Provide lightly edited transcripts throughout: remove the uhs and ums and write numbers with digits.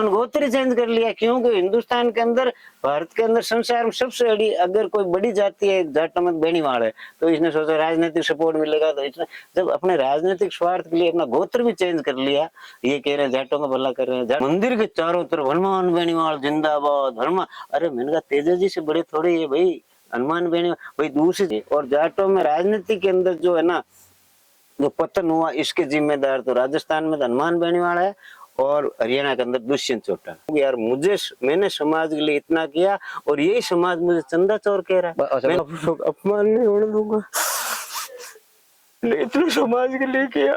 गोत्र चेंज कर लिया, क्योंकि हिंदुस्तान के अंदर, भारत के अंदर, संसार में सबसे बड़ी अगर कोई बड़ी जाति है जाटों में बेनीवाल है, तो इसने सोचा राजनीतिक सपोर्ट मिलेगा, तो इसने जब अपने राजनीतिक स्वार्थ के लिए अपना गोत्र भी चेंज कर लिया, ये कह रहे हैं जाटों का भला कर रहे हैं। मंदिर के चारों तरफ हनुमान बेनीवाल जिंदाबाद हनुमान, अरे मैंने कहा तेजा जी से बड़े थोड़े ये भाई हनुमान बेनीवाल भाई दूसरे। और जाटों में राजनीति के अंदर जो है ना जो पतन हुआ, इसके जिम्मेदार तो राजस्थान में हनुमान बेनीवाल है और हरियाणा के अंदर दुष्यंत चौटाला। यार मैंने समाज के लिए इतना किया और यही समाज मुझे चंदा चोर कह रहा है। मैं अपमान नहीं होने दूंगा, इतना समाज के लिए किया।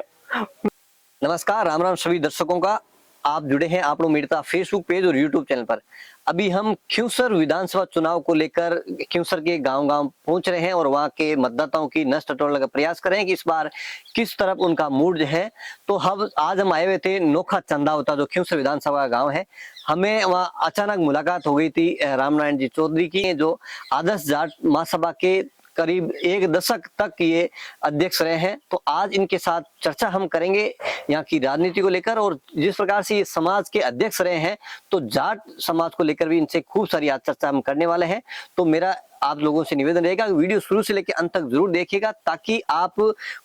नमस्कार, राम राम सभी दर्शकों का। आप जुड़े हैं आप लोग मेरे फेसबुक पेज और यूट्यूब चैनल पर। अभी हम खिंवसर विधानसभा चुनाव को लेकर खिंवसर के गांव-गांव पहुंच रहे हैं और वहां के मतदाताओं की नस टटोलने का प्रयास करें कि इस बार किस तरफ उनका मूड है। तो आज हम आए हुए थे नोखा चंदावता, जो खिंवसर विधानसभा का गाँव है। हमें वहां अचानक मुलाकात हो गई थी रामनारायण जी चौधरी की, जो आदर्श जाट महासभा के करीब एक दशक तक ये अध्यक्ष रहे हैं। तो आज इनके साथ चर्चा हम करेंगे यहाँ की राजनीति को लेकर, और जिस प्रकार से ये समाज के अध्यक्ष रहे हैं तो जाट समाज को लेकर भी इनसे खूब सारी आज चर्चा हम करने वाले हैं। तो मेरा आप लोगों से निवेदन रहेगा कि वीडियो शुरू से लेकर अंत तक जरूर देखिएगा, ताकि आप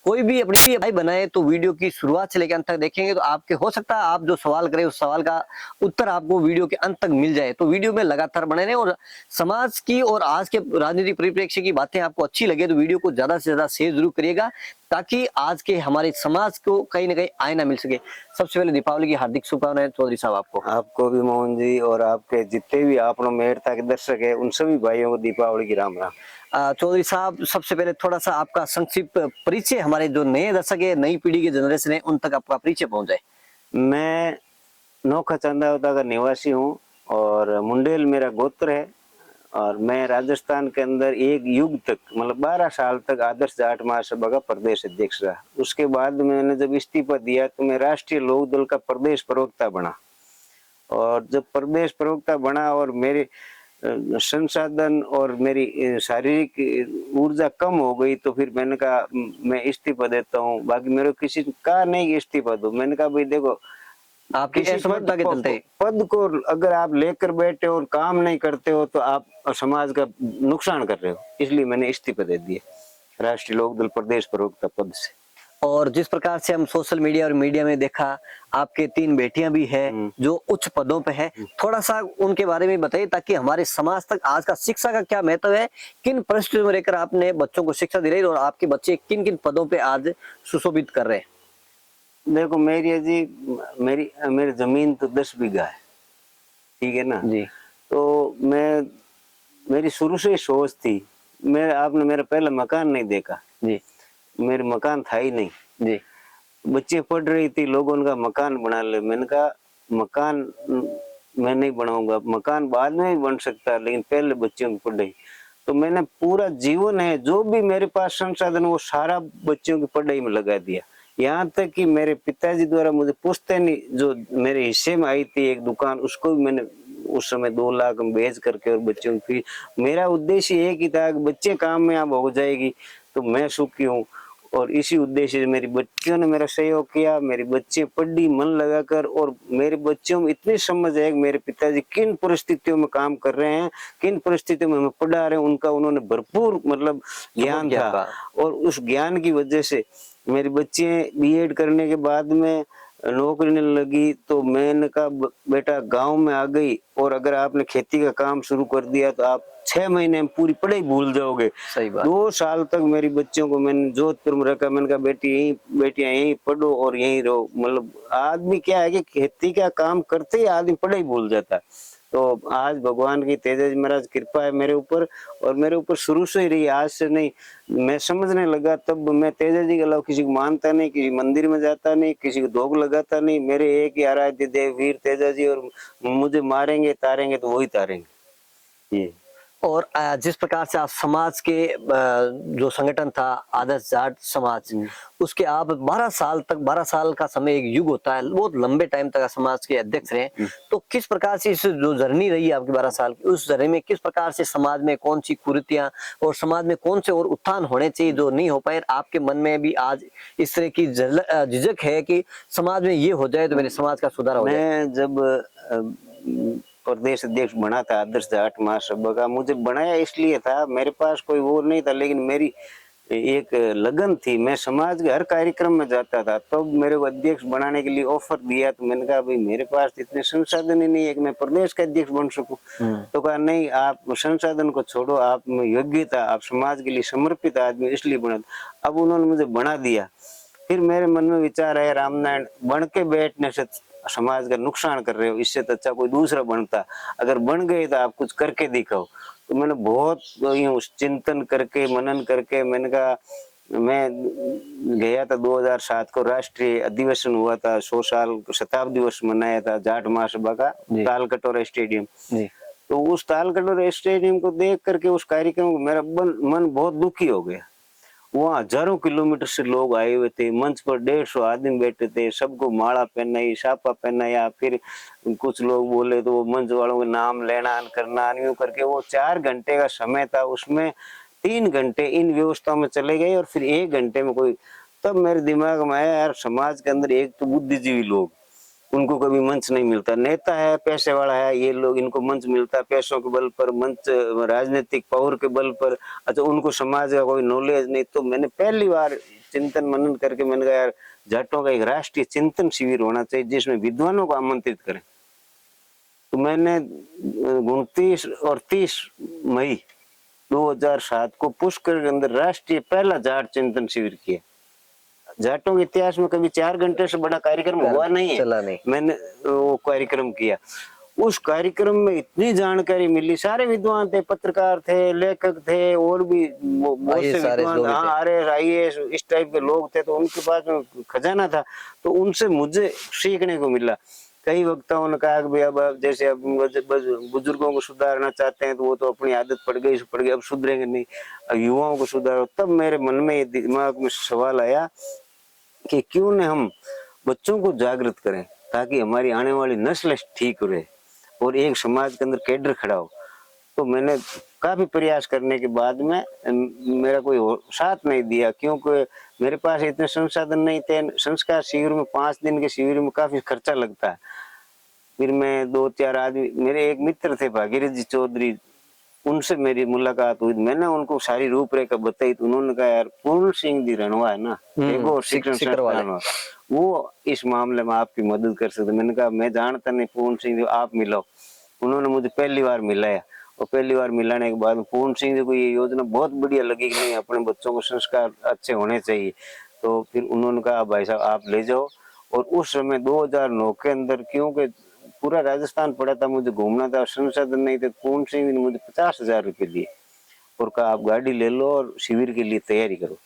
कोई भी अपनी राय बनाए तो वीडियो की शुरुआत से लेकर अंत तक देखेंगे तो आपके हो सकता है आप जो सवाल करें उस सवाल का उत्तर आपको वीडियो के अंत तक मिल जाए। तो वीडियो में लगातार बने रहें और समाज की और आज के राजनीतिक परिप्रेक्ष्य की बातें आपको अच्छी लगे तो वीडियो को ज्यादा से ज्यादा शेयर जरूर करिएगा, ताकि आज के हमारे समाज को कहीं ना कहीं आईना मिल सके। सबसे पहले दीपावली की हार्दिक शुभकामनाएं चौधरी साहब आपको भी मोहन जी, और आपके जितने भी आप लोग मेहरता के दर्शक है उन सभी भाइयों को दीपावली की राम राम। चौधरी साहब, सबसे पहले थोड़ा सा आपका संक्षिप्त परिचय हमारे जो नए दर्शक है, नई पीढ़ी के जनरेशन है, उन तक आपका परिचय पहुंच जाए। मैं नोखा चंदावता का निवासी हूँ और मुंडेल मेरा गोत्र है, और मैं राजस्थान के अंदर एक युग तक मतलब 12 साल तक आदर्श जाट महासभा का प्रदेश अध्यक्ष रहा। उसके बाद मैंने जब इस्तीफा दिया तो मैं राष्ट्रीय लोक दल का प्रदेश प्रवक्ता बना, और जब प्रदेश प्रवक्ता बना और मेरे संसाधन और मेरी शारीरिक ऊर्जा कम हो गई, तो फिर मैंने कहा मैं इस्तीफा देता हूँ। बाकी मेरे किसी का नहीं इस्तीफा दो, मैंने कहा भाई देखो आपकी असमर्थता के चलते पद को अगर आप लेकर बैठे और काम नहीं करते हो तो आप समाज का नुकसान कर रहे हो, इसलिए मैंने इस्तीफा दे दिया राष्ट्रीय लोकदल प्रदेश प्रवक्ता पद से। और जिस प्रकार से हम सोशल मीडिया और मीडिया में देखा, आपके 3 बेटियां भी हैं जो उच्च पदों पे हैं, थोड़ा सा उनके बारे में बताइए, ताकि हमारे समाज तक आज का शिक्षा का क्या महत्व है, किन परिस्थितियों में रहकर आपने बच्चों को शिक्षा दे रही है और आपके बच्चे किन किन पदों पे आज सुशोभित कर रहे हैं। देखो मेरी जी, मेरी जमीन तो 10 बीघा है, ठीक है ना जी। तो मेरी शुरू से ही सोच थी, आपने मेरा पहला मकान नहीं देखा जी, मेरे मकान था ही नहीं जी। बच्चे पढ़ रही थी, लोगों उनका मकान बना ले, मैंने कहा मकान मैं नहीं बनाऊंगा, मकान बाद में भी बन सकता है लेकिन पहले बच्चों की पढ़ाई। तो मैंने पूरा जीवन है जो भी मेरे पास संसाधन वो सारा बच्चों की पढ़ाई में लगा दिया। यहाँ तक कि मेरे पिताजी द्वारा मुझे पुश्तैनी जो मेरे हिस्से में आई थी एक दुकान, उसको भी मैंने उस समय 2 लाख में बेच करके और बच्चों की, मेरा उद्देश्य एक ही था कि बच्चे काम में आप हो जाएगी तो मैं सुखी हूँ। और इसी उद्देश्य से मेरी बच्चियों ने मेरा सहयोग किया, मेरे बच्चे पढ़ी मन लगाकर, और मेरे बच्चों में इतनी समझ है कि मेरे पिताजी किन परिस्थितियों में काम कर रहे हैं, किन परिस्थितियों में हमें पढ़ा रहे हैं, उनका उन्होंने भरपूर मतलब ज्ञान था। और उस ज्ञान की वजह से मेरे बच्चे बीएड करने के बाद में नौकरी नहीं लगी, तो मैंने कहा बेटा गांव में आ गई और अगर आपने खेती का काम शुरू कर दिया तो आप 6 महीने में पूरी पढ़ाई भूल जाओगे। सही बात। 2 साल तक मेरी बच्चों को मैंने जोधपुर में रखा, मैंने कहा बेटियां यहीं पढ़ो और यहीं रहो। मतलब आदमी क्या है कि खेती का काम करते ही आदमी पढ़ाई भूल जाता है। तो आज भगवान की तेजा जी महाराज कृपा है मेरे ऊपर, और मेरे ऊपर शुरू से ही रही, आज से नहीं। मैं समझने लगा तब मैं तेजा जी के अलावा किसी को मानता नहीं, किसी मंदिर में जाता नहीं, किसी को धोख लगाता नहीं। मेरे एक ही आराध्य देव वीर तेजा जी, और मुझे मारेंगे तारेंगे तो वही तारेंगे। ये और जिस प्रकार से आप समाज के जो संगठन था आदर्श जाट समाज, उसके आप 12 साल का समय, एक युग होता है, बहुत लंबे टाइम तक आप समाज के अध्यक्ष रहे। तो किस प्रकार से इस जो जर्नी रही है आपकी 12 साल की, उस जर्नी में किस प्रकार से समाज में कौन सी कुरीतियां और समाज में कौन से और उत्थान होने चाहिए जो नहीं हो पाए, आपके मन में भी आज इस तरह की झिझक है कि समाज में ये हो जाए तो मेरे समाज का सुधार हो जाए? मैं जब प्रदेश अध्यक्ष बना था आदर्श जाट महासभा का, मुझे बनाया इसलिए था, मेरे पास कोई वो नहीं था, लेकिन मेरी एक लगन थी। मैं समाज के हर कार्यक्रम में जाता था। तो मेरे को अध्यक्ष बनाने के लिए ऑफर दिया, तो मैंने कहा भाई मेरे पास इतने संसाधन ही नहीं है कि मैं प्रदेश का अध्यक्ष बन सकूं। तो कहा नहीं, आप संसाधन को छोड़ो, आप में योग्यता, आप समाज के लिए समर्पित आदमी, इसलिए बना। अब उन्होंने मुझे बना दिया। फिर मेरे मन में विचार आया, रामनारायण बन के बैठने से समाज का नुकसान कर रहे हो, इससे तो अच्छा कोई दूसरा बनता। अगर बन गए तो आप कुछ करके दिखाओ। तो मैंने बहुत यूं चिंतन करके, मनन करके, मैंने कहा, मैं गया था 2007 को, राष्ट्रीय अधिवेशन हुआ था, 100 साल शताब्दी वर्ष मनाया था जाट महासभा का, ताल कटोरा स्टेडियम। तो उस ताल कटोरा स्टेडियम को देख करके, उस कार्यक्रम को, मेरा मन बहुत दुखी हो गया। वहाँ हजारों किलोमीटर से लोग आए हुए थे, मंच पर 150 आदमी बैठे थे, सबको माला पहनाई, साफा पहनाया। फिर कुछ लोग बोले तो वो मंच वालों के नाम लेना करना यूं करके, वो 4 घंटे का समय था, उसमें 3 घंटे इन व्यवस्थाओं में चले गए और फिर 1 घंटे में कोई। तब मेरे दिमाग में आया, यार समाज के अंदर एक तो बुद्धिजीवी लोग, उनको कभी मंच नहीं मिलता। नेता है, पैसे वाला है, ये लोग, इनको मंच मिलता है पैसों के बल पर, मंच राजनीतिक पावर के बल पर। अच्छा, उनको समाज का कोई नॉलेज नहीं। तो मैंने पहली बार चिंतन मनन करके मैंने कहा, यार जाटों का एक राष्ट्रीय चिंतन शिविर होना चाहिए जिसमें विद्वानों को आमंत्रित करें। तो मैंने 29 और 30 मई 2007 को पुष्कर के अंदर राष्ट्रीय पहला जाट चिंतन शिविर किया। जाटों के इतिहास में कभी 4 घंटे से बड़ा कार्यक्रम हुआ नहीं है, चला नहीं। मैंने वो कार्यक्रम किया। उस कार्यक्रम में इतनी जानकारी मिली, सारे विद्वान थे, पत्रकार थे, लेखक थे, और भी बहुत से विद्वान, हाँ, IAS इस टाइप के लोग थे। तो उनके पास में खजाना था, तो उनसे मुझे सीखने को मिला। कई वक्ताओं ने कहा कि भाई अब जैसे अब बुजुर्गों को सुधारना चाहते हैं तो वो तो अपनी आदत पड़ गई, अब सुधरेंगे नहीं, युवाओं को सुधारो। तब मेरे मन में, दिमाग में सवाल आया कि क्यों न हम बच्चों को जागृत करें, ताकि हमारी आने वाली नस्ल ठीक रहे और एक समाज के अंदर कैडर खड़ा हो। तो मैंने काफी प्रयास करने के बाद में मेरा कोई साथ नहीं दिया, क्योंकि मेरे पास इतने संसाधन नहीं थे। संस्कार शिविर में 5 दिन के शिविर में काफी खर्चा लगता है। फिर मैं 2-4 आदमी, मेरे एक मित्र थे भागीरथ जी चौधरी, उनसे मेरी मुलाकात हुई। मैंने उनको सारी रूपरेखा बताई, तो उन्होंने कहा, यार पूर्ण सिंह जी रणवा है ना, देखो शिक्षण संस्थान, वो इस मामले में आपकी मदद कर सकते। मैंने कहा, मैं जानता नहीं पूर्ण सिंह जी, आप मिलाओ। उन्होंने मुझे पहली बार मिलाया, और पहली बार मिलाने के बाद पूर्ण सिंह जी को ये योजना बहुत बढ़िया लगी कि नहीं, अपने बच्चों को संस्कार अच्छे होने चाहिए। तो फिर उन्होंने कहा, भाई साहब आप ले जाओ। और उस समय 2009 के अंदर, क्योंकि पूरा राजस्थान पड़ा था, मुझे घूमना था, संसाधन नहीं थे, पूर्ण सिंह ने मुझे 50,000 रुपये दिए और कहा, आप गाड़ी ले लो और शिविर के लिए तैयारी करो।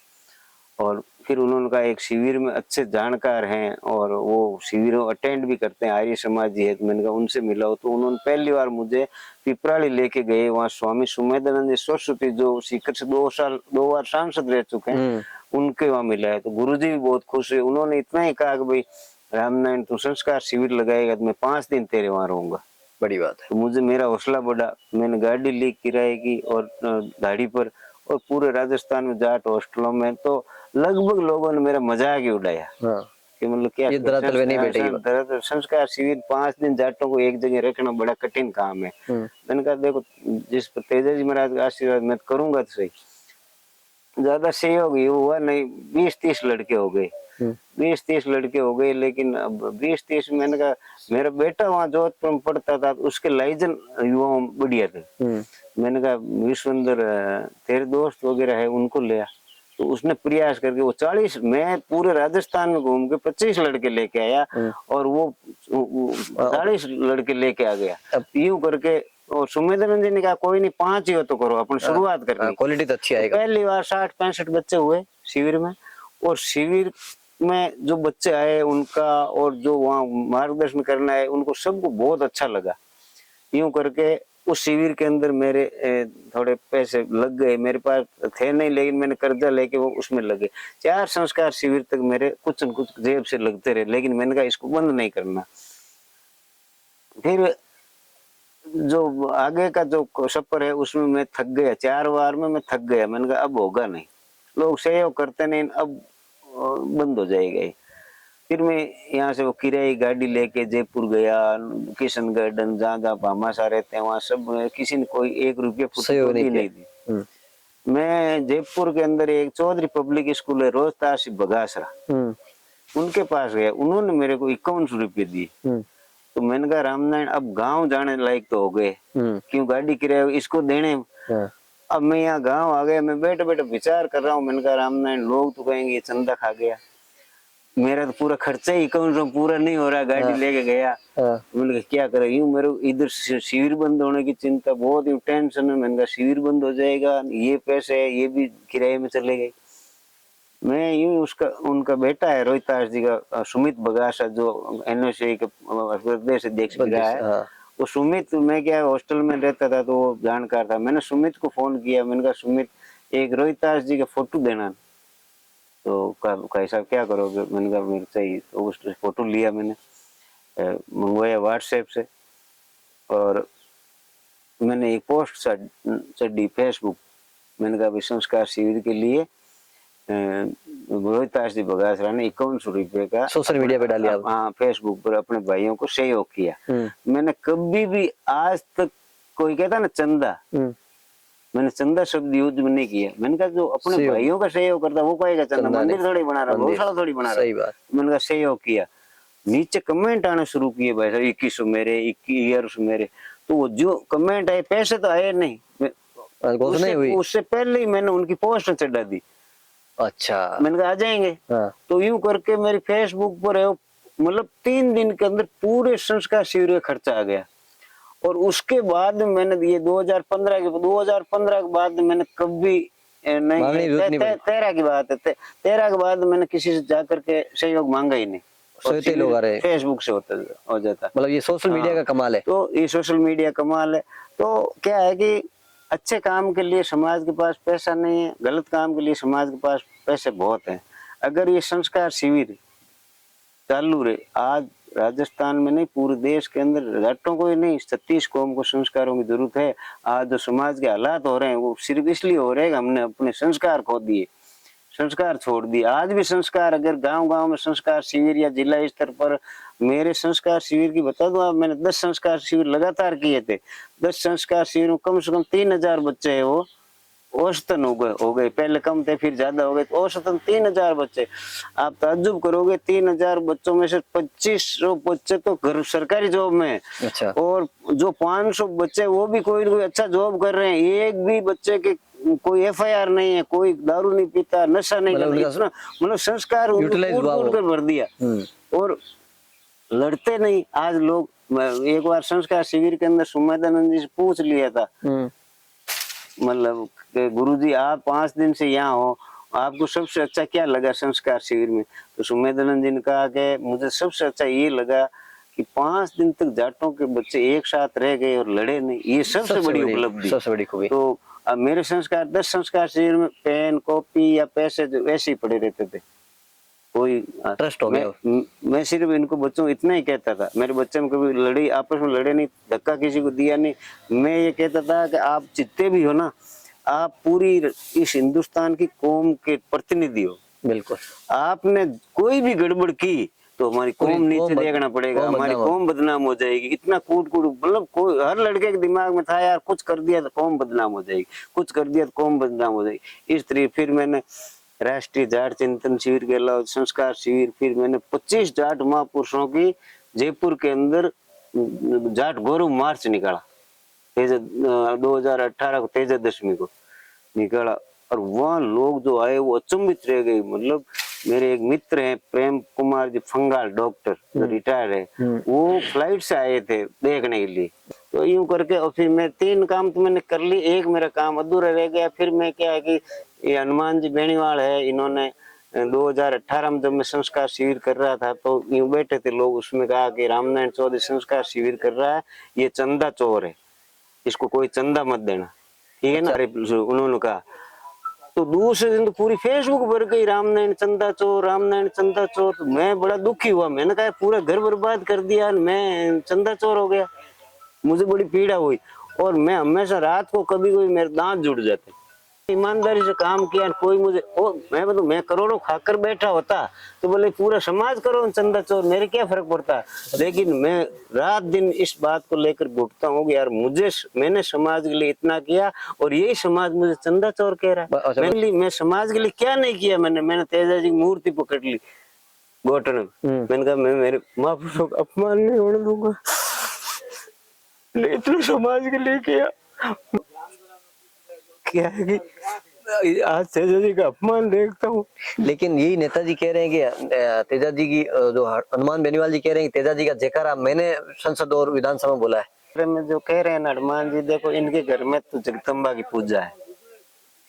और फिर उन्होंने कहा, एक शिविर में अच्छे जानकार हैं और वो शिविर अटेंड भी करते हैं, आर्य समाज जी है। तो मैंने कहा उनसे मिलाओ। तो उन्होंने पहली बार मुझे पिपराली लेके गए। वहाँ स्वामी सुमेधानंद सरस्वती, जो सीकर से 2 बार सांसद रह चुके हैं, उनके वहाँ मिला है। तो गुरुजी भी बहुत खुश हुए। उन्होंने इतना ही कहा कि भाई रामनारायण, तू संस्कार शिविर लगाएगा तो मैं 5 दिन तेरे वहाँ रहूंगा। बड़ी बात है। तो मुझे मेरा हौसला बढ़ा, मैंने गाड़ी ली किराए की और गाड़ी पर, और पूरे राजस्थान में जाट हॉस्टलों में तो लगभग लोगों ने मेरा मजाक ही उड़ाया। हाँ। कि मतलब क्या, ये धरातल में नहीं बैठेगी। संस्कार शिविर 5 दिन जाटों को एक जगह रखना बड़ा कठिन काम है। मैंने कहा, देखो जिस पर तेजा जी महाराज का आशीर्वाद, मैं करूंगा तो सही। ज्यादा सहयोग हुआ नहीं, 20-30 लड़के हो गए, 20-30 लड़के हो गए। लेकिन अब 20-30 मैंने कहा, मेरा बेटा वहाँ जोधपुर में पढ़ता था, उसके लाइजन युवा बढ़िया थे। मैंने कहा, विश्वंदर तेरे दोस्त वगैरह है, उनको ले आ। तो उसने प्रयास करके वो 40, मैं पूरे राजस्थान में घूम के 25 लड़के लेके आया और वो 40 लड़के लेके आ गया। यूं करके, और सुमेधानंद जी ने कहा, कोई नहीं 5 ही हो तो करो, अपन शुरुआत करनी, क्वालिटी तो अच्छी आएगी। पहली बार 60-65 बच्चे हुए शिविर में। और शिविर में जो बच्चे आए उनका, और जो वहाँ मार्गदर्शन करना है उनको, सबको बहुत अच्छा लगा। यूं करके उस शिविर के अंदर मेरे थोड़े पैसे लग गए, मेरे पास थे नहीं लेकिन मैंने कर्जा लेके वो उसमें लगे। 4 संस्कार शिविर तक मेरे कुछ न कुछ जेब से लगते रहे, लेकिन मैंने कहा इसको बंद नहीं करना। फिर जो आगे का जो सफर है उसमें मैं थक गया, 4 बार में मैं थक गया। मैंने कहा अब होगा नहीं, लोग सहयोग करते नहीं, अब बंद हो जाएगा ये। फिर मैं यहाँ से वो किराए गाड़ी लेके जयपुर गया, किशन गार्डन जहाँ जहाँ भामाशाह रहते हैं वहाँ सब किसी ने कोई 1 रुपया सहयोग फुटकर भी नहीं दी। हम्म, मैं जयपुर के अंदर एक चौधरी पब्लिक स्कूल है, रोहतास बगासरा, हम्म, उनके पास गया, उन्होंने मेरे को 51 रुपये दिए। हम्म, तो मैंने कहा रामनारायण अब गांव जाने लायक तो हो गए, क्यों गाड़ी किराया इसको देने। हाँ, अब मैं यहाँ गांव आ गया, मैं बैठे बैठे विचार कर रहा हूँ। मैंने कहा रामनारायण लोग तो कहेंगे ये चंदा खा गया, मेरा तो पूरा खर्चा ही अकाउंट में पूरा नहीं हो रहा, गाड़ी लेके गया। हाँ, मैंने कहा क्या करे, यूं मेरे इधर शिविर बंद होने की चिंता, बहुत यूं टेंशन है। मैंने कहा शिविर बंद हो जाएगा, ये पैसे है ये भी किराए में चले गए। मैं यूं उसका उनका बेटा है रोहितास जी का, सुमित बगासा, जो एनओसी के प्रदेश अध्यक्ष भी रहा है, हाँ, वो सुमित, मैं क्या हॉस्टल में रहता था तो वो जानकार था। मैंने सुमित को फोन किया, मैंने कहा सुमित एक रोहितास जी का फोटो देना। तो कैसा क्या करोगे, मैंने कहा मेरे चाहिए। तो उस फोटो लिया मैंने, मंगवाया व्हाट्सएप से, और मैंने एक पोस्ट चढ़ी फेसबुक। मैंने कहा भाई संस्कार शिविर के लिए रोहितास जी बगासरा ने 51 रुपये का सोशल मीडिया पे डाली आप? हाँ, फेसबुक पर अपने भाइयों को सहयोग किया। मैंने कभी भी आज तक, कोई कहता ना चंदा, मैंने चंदा शब्द यूज नहीं किया। मैंने कहा जो अपने भाइयों का सहयोग करता वो कहेगा चंदा, मंदिर थोड़ी बना रहा, गौशाला थोड़ी बना रहा। सही बात। मैंने कहा सहयोग किया। नीचे कमेंट आने शुरू किए, भाई साहब 2100 मेरे, 21 मेरे। तो वो जो कमेंट आए, पैसे तो आए नहीं, उससे पहले ही मैंने उनकी पोस्ट चढ़ा दी। अच्छा, मैंने कहा आ जाएंगे। हाँ, तो यूं करके मेरी फेसबुक पर है, मतलब 3 दिन के अंदर पूरे संस्कार शिविर का खर्चा आ गया। और उसके बाद मैंने ये 2015 के बाद मैंने कभी नहीं, 13 की बात है, 13 के बाद मैंने किसी से जाकर के सहयोग मांगा ही नहीं। लोग आ रहे, फेसबुक से हो जाता। मतलब ये सोशल मीडिया का कमाल है। तो ये सोशल मीडिया कमाल है। तो क्या है कि अच्छे काम के लिए समाज के पास पैसा नहीं है, गलत काम के लिए समाज के पास पैसे बहुत हैं। अगर ये संस्कार शिविर चालू रहे, आज राजस्थान में नहीं पूरे देश के अंदर जाटों को ही नहीं 36 कौम को संस्कारों की जरूरत है। आज जो समाज के हालात हो रहे हैं वो सिर्फ इसलिए हो रहे हैं कि हमने अपने संस्कार खो दिए, संस्कार छोड़ दिए। आज भी संस्कार, अगर गांव-गांव में संस्कार शिविर या जिला स्तर पर, मेरे संस्कार शिविर की बता दूं आप, मैंने 10 संस्कार शिविर लगातार किए थे। 10 संस्कार शिविर में कम से कम 3000 बच्चे है, वो औसतन हो गए, पहले कम थे फिर ज्यादा हो गए, तो औसतन 3000 बच्चे। आप ताज्जुब करोगे, 3000 बच्चों में से 2500 बच्चे तो घर सरकारी जॉब में है। अच्छा। और जो 500 बच्चे वो भी कोई ना कोई अच्छा जॉब कर रहे हैं। एक भी बच्चे के कोई एफआईआर नहीं है, कोई दारू नहीं पीता, नशा नहीं करता, इतना मतलब संस्कार कूट कर भर दिया। और लड़ते नहीं आज लोग। एक बार संस्कार शिविर के अंदर सुमेधानंद जी से पूछ लिया था, मतलब गुरुजी आप 5 दिन से यहाँ हो, आपको सबसे अच्छा क्या लगा संस्कार शिविर में? तो सुमेधानंद जी ने कहा कि मुझे सबसे अच्छा ये लगा कि 5 दिन तक जाटों के बच्चे एक साथ रह गए और लड़े नहीं, ये सबसे बड़ी उपलब्धि, सबसे बड़ी खूबी। तो अब मेरे संस्कार 10 संस्कार शिविर में पेन कॉपी या पैसे जो वैसे ही पड़े रहते थे, कोई ट्रस्ट हो गया। मैं सिर्फ इनको बच्चों इतना ही कहता था, मेरे बच्चे में कभी लड़ी आपस में लड़े नहीं, धक्का किसी को दिया नहीं। मैं ये कहता था कि आप जितने भी हो ना, आप पूरी इस हिंदुस्तान की कौम के प्रतिनिधि हो। बिल्कुल। आपने कोई भी गड़बड़ की तो हमारी कौम नीचे देखना पड़ेगा, हमारी कौम बदनाम हो जाएगी। इतना कूट मतलब कोई हर लड़के के दिमाग में था यार, कुछ कर दिया तो कौम बदनाम हो जाएगी, कुछ कर दिया तो कौम बदनाम हो जाएगी। इस तरह फिर मैंने राष्ट्रीय जाट चिंतन शिविर के अलावा संस्कार शिविर, फिर मैंने 25 जाट महापुरुषों की जयपुर के अंदर जाट गौरव मार्च निकाला, 2018 को तेजादशमी को निकाला। और वहाँ लोग जो आए वो अचंभित रह गए। मतलब मेरे एक मित्र हैं प्रेम कुमार जी फंगाल, डॉक्टर जो रिटायर है, वो फ्लाइट से आए थे देखने के लिए। तो यूं करके और फिर मैं 3 काम तो मैंने कर ली, एक मेरा काम अधूरा रह गया। फिर मैं क्या है कि ये हनुमान जी बेनीवाल है, इन्होंने 2018 में जब मैं संस्कार शिविर कर रहा था तो यूं बैठे थे लोग, उसमें कहा कि रामनारायण चौधरी संस्कार शिविर कर रहा है, ये चंदा चोर है। इसको कोई चंदा मत देना, ठीक है ना। अरे उन्होंने कहा, तो दूसरे दिन तो पूरी फेसबुक भर गई रामनारायण चंदा चोर, रामनारायण चंदा चोर। तो मैं बड़ा दुखी हुआ, मैंने कहा पूरा घर बर्बाद कर दिया, मैं चंदा चोर हो गया। मुझे बड़ी पीड़ा हुई, और मैं हमेशा रात को कभी कोई मेरे दांत जुड़ जाते। ईमानदारी से काम किया, कोई मुझे मैं करोड़ों खाकर बैठा होता तो बोले पूरा समाज करो चंदा चोर, मेरे क्या फर्क पड़ता। लेकिन मैं रात दिन इस बात को लेकर घुटता हूँ कि यार मैंने समाज के लिए इतना किया, और यही समाज मुझे चंदा चोर कह रहा है। मैं समाज के लिए क्या नहीं किया। मैंने तेजा जी की मूर्ति पकड़ ली घोटने में। मैंने कहा मैं मेरे महापुरुषों का अपमान नहीं होने दूंगा, इतना समाज के लिए किया। क्या है कि आज तेजा जी का अपमान देखता हूँ। लेकिन यही नेताजी कह रहे हैं कि तेजा जी की जो हनुमान बेनीवाल जी कह रहे हैं कि तेजा जी का जयकारा मैंने संसद और विधानसभा में बोला है। अरे में जो कह रहे हैं ना हनुमान जी, देखो इनके घर में तो जगदम्बा की पूजा है,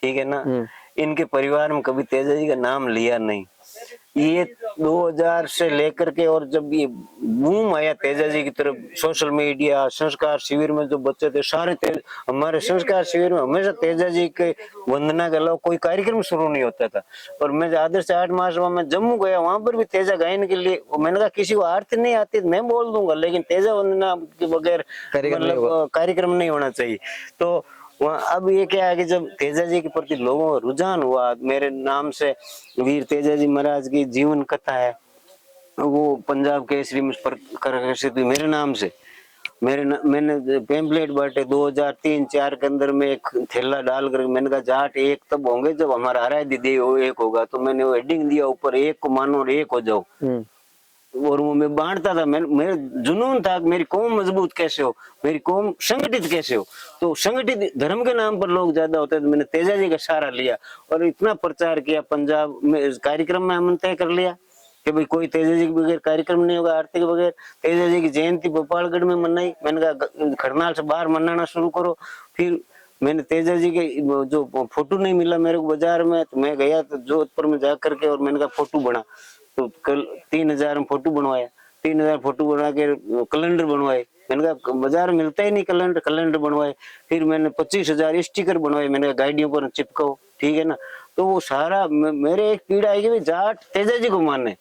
ठीक है ना। इनके परिवार में कभी तेजा जी का नाम लिया नहीं। ये 2000 से लेकर के, और जब ये बूम आया तेजा जी की तरफ, सोशल मीडिया, संस्कार शिविर में जो बच्चे थे सारे हमारे संस्कार शिविर में हमेशा तेजा जी के वंदना के अलावा कोई कार्यक्रम शुरू नहीं होता था। और मैं आदर्श से 8 मास में जम्मू गया, वहां पर भी तेजा गायन के लिए मैंने कहा किसी को आरती नहीं आती मैं बोल दूंगा, लेकिन तेजा वंदना के बगैर मतलब कार्यक्रम नहीं होना चाहिए। तो अब ये क्या है कि जब तेजा जी के प्रति लोगों का रुझान हुआ, मेरे नाम से वीर तेजा जी महाराज की जीवन कथा है, वो पंजाब केसरी में प्रकाशित हुई मेरे नाम से। मैंने पेम्पलेट बांटे 2003-4 के अंदर में एक थैला डाल कर। मैंने कहा जाट एक तब होंगे जब हमारा आराध्य देव एक होगा। तो मैंने वो हेडिंग दिया ऊपर, एक को मानो और एक हो जाओ। और वो मैं बांटता था। मेरे जुनून था मेरी कौम मजबूत कैसे हो, मेरी कौम संगठित कैसे हो। तो संगठित धर्म के नाम पर लोग ज्यादा होते हैं, तो मैंने तेजा जी का सहारा लिया और इतना प्रचार किया पंजाब में। कार्यक्रम में हमने तय कर लिया कि भाई कोई तेजा जी के बगैर कार्यक्रम नहीं होगा, आरती के बगैर। तेजा जी की जयंती भोपालगढ़ में मनाई। मैंने कहा खरनाल से बाहर मनाना शुरू करो। फिर मैंने तेजा जी के जो फोटो नहीं मिला मेरे को बाजार में, तो मैं गया तो जोधपुर में जाकर के, और मैंने कहा फोटो बना। तो कल 3000 में फोटो बनवाया, 3000 फोटो बना के कैलेंडर बनवाए। मैंने कहा बाजार मिलता ही नहीं कैलेंडर बनवाए। फिर मैंने 25,000 स्टिकर बनवाए। मैंने कहा गाड़ियों पर चिपकाओ, ठीक है ना। तो वो सारा मेरे एक पीड़ा है कि जाट तेजा जी को माने,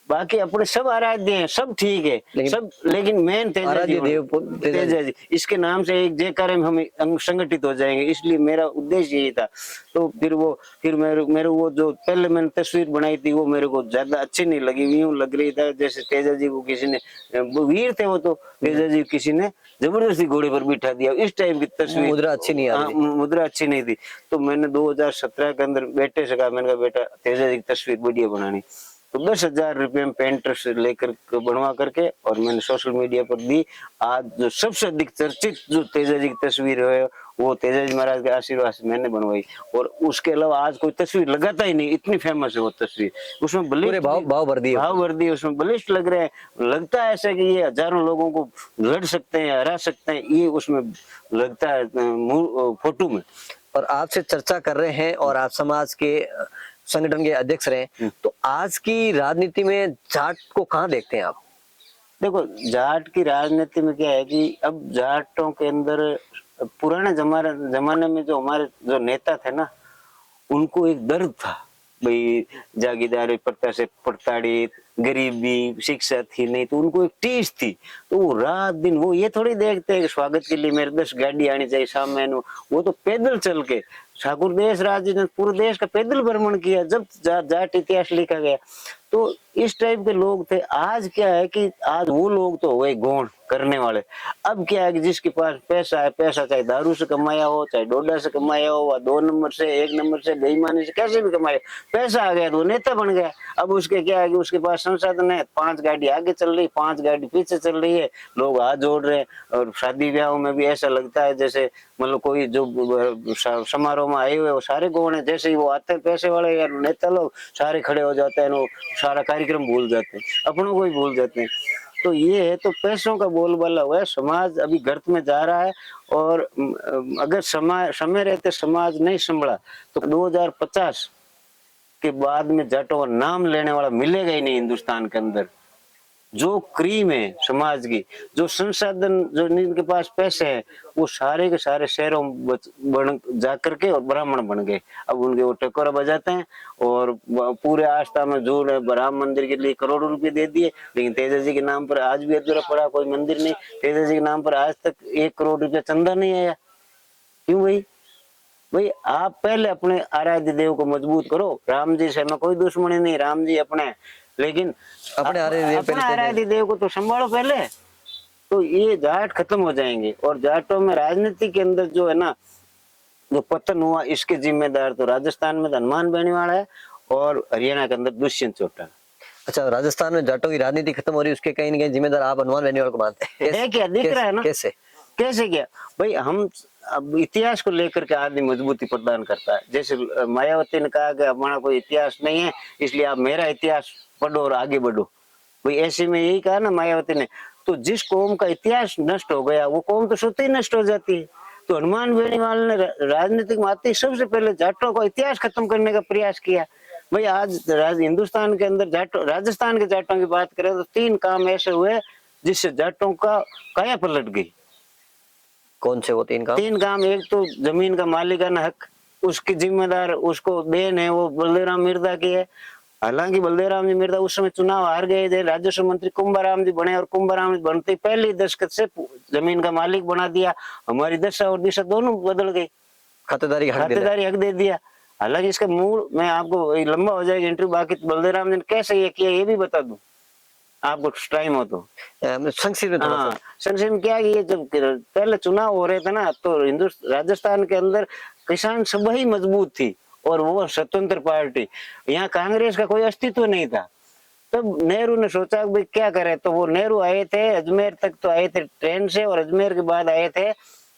बाकी अपने सब आराध्य हैं, सब ठीक है सब, लेकिन मेन तेजा जी इसके नाम से एक जयकारे में हम संगठित हो जाएंगे। इसलिए मेरा उद्देश्य यही था। तो फिर मेरे वो जो पहले मैंने तस्वीर बनाई थी वो मेरे को ज्यादा अच्छी नहीं लगी। यूं लग रही था जैसे तेजा जी को किसी ने, वीर थे वो, तो तेजा जी किसी ने जबरदस्ती घोड़े पर बिठा दिया, इस टाइप की तस्वीर। मुद्रा अच्छी नहीं आ रही। मुद्रा अच्छी नहीं थी। तो मैंने 2017 के अंदर बेटे से कहा, मैंने कहा बेटा तेजा जी की तस्वीर बढ़िया बनानी। तो 10,000 रुपये में पेंटर से लेकर बनवा करके और मैंने सोशल मीडिया पर दी। आज जो सबसे अधिक चर्चित जो तेजा जी की तस्वीर है वो तेजा जी महाराज के आशीर्वाद से मैंने बनवाई। और उसके अलावा आज कोई तस्वीर लगाता ही नहीं, इतनी फेमस है वो तस्वीर। उसमें भाव भर दिए, उसमें बलिष्ठ लग रहे हैं। लगता है ऐसा कि ये हजारों लोगों को लड़ सकते हैं, हरा सकते हैं, ये उसमें लगता है फोटो में। और आपसे चर्चा कर रहे हैं और आप समाज के संगठन के अध्यक्ष रहे, तो आज की राजनीति में जाट को कहाँ देखते हैं आप? देखो जाट की राजनीति में क्या है कि अब जाटों के अंदर पुराने जमाने में जो हमारे जो नेता थे ना, उनको एक दर्द था भाई, जागीरदारी प्रथा से प्रताड़ित, गरीबी, शिक्षा थी नहीं, तो उनको एक टीस थी। तो वो रात दिन वो ये थोड़ी देखते हैं कि स्वागत के लिए मेरे 10 गाड़ी आनी चाहिए सामने। वो तो पैदल चल के ठाकुर देश राज ने पूरे देश का पैदल भ्रमण किया जब जाट इतिहास लिखा गया। तो इस टाइप के लोग थे। आज क्या है कि आज वो लोग तो हुए गौण करने वाले। अब क्या है कि जिसके पास पैसा है, पैसा चाहे दारू से कमाया हो, चाहे डोडा से कमाया हो, 2 नंबर से, 1 नंबर से, बेईमानी से, कैसे भी कमाया, पैसा आ गया तो वो नेता बन गया। अब उसके क्या है कि उसके पास संसाधन है, 5 गाड़ी आगे चल रही, 5 गाड़ी पीछे चल रही है, लोग हाथ जोड़ रहे हैं। और शादी ब्याह में भी ऐसा लगता है जैसे मतलब कोई जो समारोह में आए हुए वो सारे गौण है। जैसे ही वो आते हैं पैसे वाले या नेता लोग, सारे खड़े हो जाते हैं, वो सारा कार्यक्रम भूल जाते हैं, अपनों को ही भूल जाते हैं। तो ये है, तो पैसों का बोलबाला हुआ है। समाज अभी गर्त में जा रहा है। और अगर समय रहते समाज नहीं संभला तो 2050 के बाद में जाटों का नाम लेने वाला मिलेगा ही नहीं हिंदुस्तान के अंदर। जो क्रीम है समाज की, जो संसाधन, जो इनके पास पैसे हैं, वो सारे के सारे शहरों में बन जा करके और ब्राह्मण बन गए। अब उनके वो टकोरा बजाते हैं और पूरे आस्था में जोड़ है। राम मंदिर के लिए करोड़ों रुपए दे दिए, लेकिन तेजा जी के नाम पर आज भी अधूरा पड़ा, कोई मंदिर नहीं। तेजा जी के नाम पर आज तक 1 करोड़ रुपया चंदा नहीं आया। क्यों भाई? भाई आप पहले अपने आराध्य देव को मजबूत करो। राम जी से हमें कोई दुश्मनी नहीं, राम जी अपने, लेकिन अपने आराध्य देव को तो संभालो पहले। तो ये जाट खत्म हो जाएंगे। और जाटों में राजनीति के अंदर जो है ना, जो पतन हुआ, इसके जिम्मेदार तो राजस्थान में हनुमान बेनीवाल है और हरियाणा के अंदर दुष्यंत चौटाला। अच्छा, राजस्थान में जाटों की राजनीति खत्म हो रही है, उसके कहीं न कहीं जिम्मेदार आप हनुमान बेनीवाल को मानते हैं? है क्या? दिख रहा है ना कैसे कैसे क्या भाई? हम अब इतिहास को लेकर के आदमी मजबूती प्रदान करता है। जैसे मायावती ने कहा कि हमारा कोई इतिहास नहीं है, इसलिए आप मेरा इतिहास पढ़ो और आगे बढ़ो। भाई ऐसे में यही कहा ना मायावती ने। तो जिस कौम का इतिहास नष्ट हो गया, वो कौम तो स्वतः ही नष्ट हो जाती है। तो हनुमान बेनीवाल ने राजनीतिक में आते ही सबसे पहले जाटों का इतिहास खत्म करने का प्रयास किया। भाई आज हिंदुस्तान के अंदर जाटों, राजस्थान के जाटों की बात करें तो 3 काम ऐसे हुए जिससे जाटों का काया पलट गई। कौन से वो 3 काम? 3 काम। एक तो जमीन का मालिकाना हक, उसकी जिम्मेदार उसको देन है वो बलदेव मिर्जा की है। हालांकि बलदेव मिर्जा उस समय चुनाव हार गए थे, राजस्व मंत्री कुंभाराम जी बने और कुंभाराम जी बनते पहले दस्तखत से जमीन का मालिक बना दिया। हमारी दशा और दिशा दोनों बदल गई। खातेदारी हक दे दिया। हालांकि इसका मूल, मैं आपको लंबा हो जाएगा इंटरव्यू, बाकी बलदेव जी ने कैसे ये किया ये भी बता दूं आपको टाइम हो तो। संक्षिप्त में थोड़ा सा। संक्षिप्त में क्या, ये जब पहले चुनाव हो रहे थे ना, तो राजस्थान के अंदर किसान सभा ही मजबूत थी और वो स्वतंत्र पार्टी, यहाँ कांग्रेस का कोई अस्तित्व नहीं था। तब नेहरू ने सोचा भाई क्या करे, तो वो नेहरू आए थे अजमेर तक, तो आए थे ट्रेन से, और अजमेर के बाद आए थे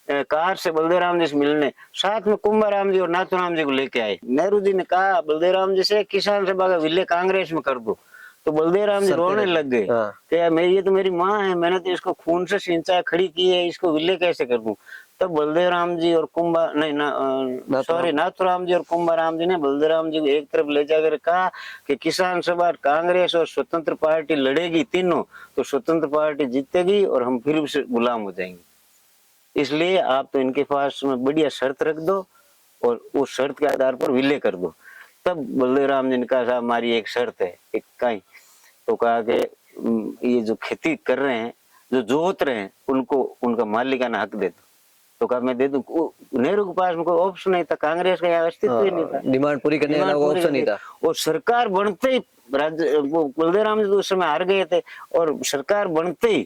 कार से बलदेव जी से मिलने। साथ में कुंभाराम जी और नाथूराम जी को लेके आए। नेहरू जी ने कहा बलदेव जी से किसान सभा का विलय कांग्रेस में कर दो। तो बलदेव जी रोने लग गए कि यार ये तो मेरी माँ है, मैंने तो इसको खून से सिंचा खड़ी की है, इसको विलय कैसे कर दूं। तब बलदेव जी और नाथूराम जी और कुंभाराम जी ने बलदेव जी को एक तरफ ले जाकर कहा कि किसान सभा, कांग्रेस और स्वतंत्र पार्टी लड़ेगी तीनों, तो स्वतंत्र पार्टी जीतेगी और हम फिर से गुलाम हो जाएंगे। इसलिए आप तो इनके पास में बढ़िया शर्त रख दो और उस शर्त के आधार पर विलय कर दो। तब बलदेव जी ने कहा साहब हमारी एक शर्त है। एक कहीं तो कहा कि ये जो खेती कर रहे हैं, जो जोत रहे हैं, उनको उनका मालिकाना हक दे दो। तो कहा मैं दे दूं। नेहरू के पास में कोई ऑप्शन नहीं था, कांग्रेस का यहाँ अस्तित्व ही नहीं था, डिमांड पूरी करने वाला कोई ऑप्शन नहीं था। और सरकार बनते ही बलदेव जी तो उस समय हार गए थे, और सरकार बनते ही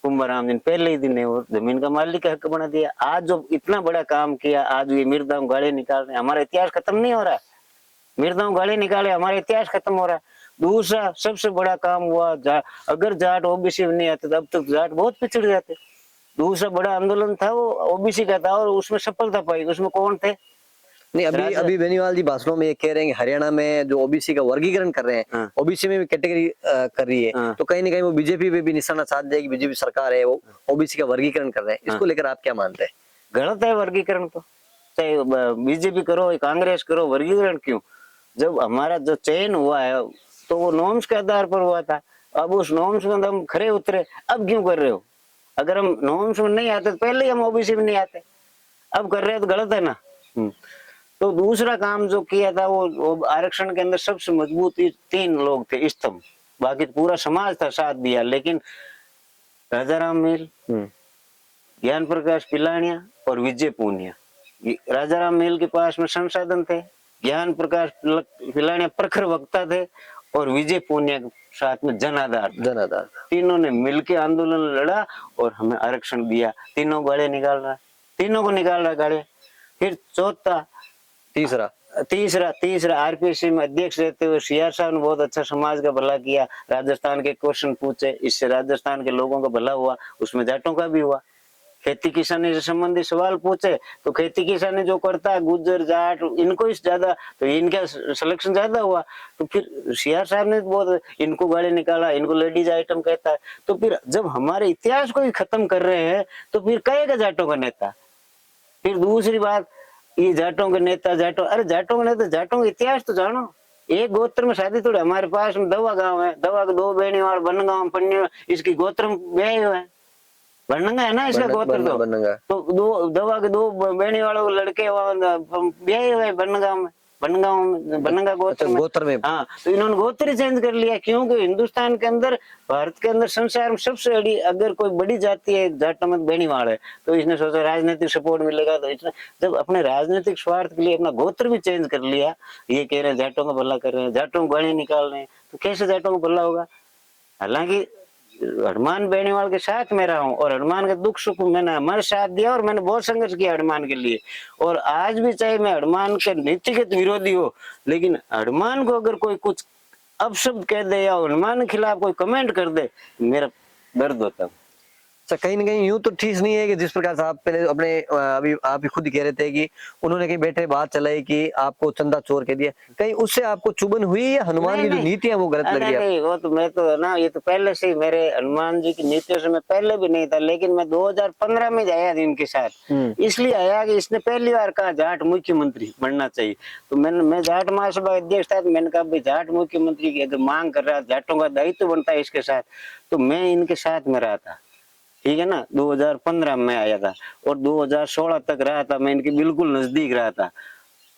कुंभाराम जी पहले ही दिन और जमीन का मालिक हक बना दिया। आज जो इतना बड़ा काम किया, आज ये मिर्जाओं गाड़ी निकाल रहे हैं, हमारा इतिहास खत्म नहीं हो रहा। मिर्जाओं गाड़ी निकाले, हमारा इतिहास खत्म हो रहा है। दूसरा सबसे बड़ा काम हुआ, अगर जाट ओबीसी में नहीं आते तो अब तक जाट बहुत पिछड़ जाते। दूसरा बड़ा आंदोलन था वो ओबीसी का था और उसमें सफलता पाई। उसमें कौन थे? नहीं, अभी बेनीवाल जी भाषणों में ये कह रहे हैं कि हरियाणा में जो ओबीसी का वर्गीकरण कर रहे हैं, ओबीसी में भी कैटेगरी कर रही है, तो कहीं ना कहीं वो बीजेपी पे भी निशाना साध देगी। बीजेपी सरकार है वो ओबीसी का वर्गीकरण कर रहे हैं, इसको लेकर आप क्या मानते हैं? गलत है वर्गीकरण। तो चाहे बीजेपी करो कांग्रेस करो, वर्गीकरण क्यों? जब हमारा जो चयन हुआ है तो वो नॉर्म्स के आधार पर हुआ था। अब उस नॉर्म्स में हम खरे उतरे, अब क्यों कर रहे हो? अगर हम नॉर्म्स में नहीं आते तो पहले ही हम ओबीसी में नहीं आते, अब कर रहे हैं तो गलत है ना। तो दूसरा काम जो किया था वो आरक्षण के अंदर सबसे मजबूत 3 लोग थे स्तंभ, बाकी पूरा समाज था साथ दिया। लेकिन राजाराम मील, ज्ञान प्रकाश पिलानिया और विजय पूनिया। राजाराम मील के पास में संसाधन थे, ज्ञान प्रकाश पिलानिया प्रखर वक्ता थे और विजय पूनिया के साथ में जनाधार। तीनों ने मिलकर आंदोलन लड़ा और हमें आरक्षण दिया। तीनों गाड़ियां निकाल रहा, तीनों को निकाल रहा गाड़ियां। फिर चौथा तीसरा आरपीसी में अध्यक्ष रहते हुए सीआर साहब ने बहुत अच्छा समाज का भला किया। राजस्थान के क्वेश्चन पूछे, इससे राजस्थान के लोगों का भला हुआ, उसमें जाटों का भी हुआ। खेती किसानी से संबंधित सवाल पूछे तो खेती किसानी जो करता है गुज्जर जाट इनको ही ज्यादा, तो इनका सिलेक्शन ज्यादा हुआ। तो फिर सीआर साहब ने बहुत इनको गाड़ी निकाला, इनको लेडीज आइटम कहता है। तो फिर जब हमारे इतिहास को ही खत्म कर रहे हैं तो फिर कहेगा जाटों का नेता। फिर दूसरी बात, ये जाटों के नेता, अरे जाटों का नेता, जाटों का इतिहास तो जानो। एक गोत्र में शादी थोड़ी, हमारे पास में दवा गांव है, दवा के 2 बेनीवाल बनगांव पन्नी, इसकी गोत्र में ब्याह हुआ है, बनंगा है ना इसका गोत्र। तो दो दवा के 2 बेनीवालों के लड़के ब्याह हुए बनगांव में, बनगा गोत्र में। हाँ, तो इन्होंने गोत्र ही चेंज कर लिया, क्योंकि हिंदुस्तान के अंदर, भारत के अंदर, संसार में सबसे बड़ी अगर कोई बड़ी जाति है जाटों में बेनीवाल है, तो इसने सोचा राजनीतिक सपोर्ट मिलेगा, तो इसने जब अपने राजनीतिक स्वार्थ के लिए अपना गोत्र भी चेंज कर लिया, ये कह रहे हैं जाटों का भला कर रहे हैं, जाटों को गाली निकाल रहे हैं, तो कैसे जाटों का भला होगा। हालांकि हनुमान बेनीवाल के साथ मैं रहा हूँ, और हनुमान के दुख सुख मैंने हमारे साथ दिया, और मैंने बहुत संघर्ष किया हनुमान के लिए, और आज भी चाहे मैं हनुमान के नीतिगत विरोधी हो, लेकिन हनुमान को अगर कोई कुछ अपशब्द कह दे या हनुमान के खिलाफ कोई कमेंट कर दे, मेरा दर्द होता है। अच्छा, कहीं ना कहीं यूं तो ठीक नहीं है कि जिस प्रकार से आप पहले अपने अभी आप ही खुद कह रहे थे कि उन्होंने कहीं बैठे बात चलाई कि आपको चंदा चोर कह दिया, कहीं उससे आपको चुभन हुई या हनुमान की जो नीति है वो गलत लग रही है? नहीं, वो तो मैं तो ना, ये तो पहले से ही मेरे हनुमान जी की नीतियों से मैं पहले भी नहीं था, लेकिन मैं 2015 में आया इनके साथ, इसलिए आया कि इसने पहली बार कहा जाट मुख्यमंत्री बनना चाहिए, तो मैं जाट महासभा अध्यक्ष था, तो मैंने कहा भाई जाट मुख्यमंत्री की अगर मांग कर रहा है, जाटों का दायित्व बनता है इसके साथ, तो मैं इनके साथ में रहा था, ठीक है ना। 2015 में आया था और 2016 तक रहा था, मैं इनके बिल्कुल नजदीक रहा था,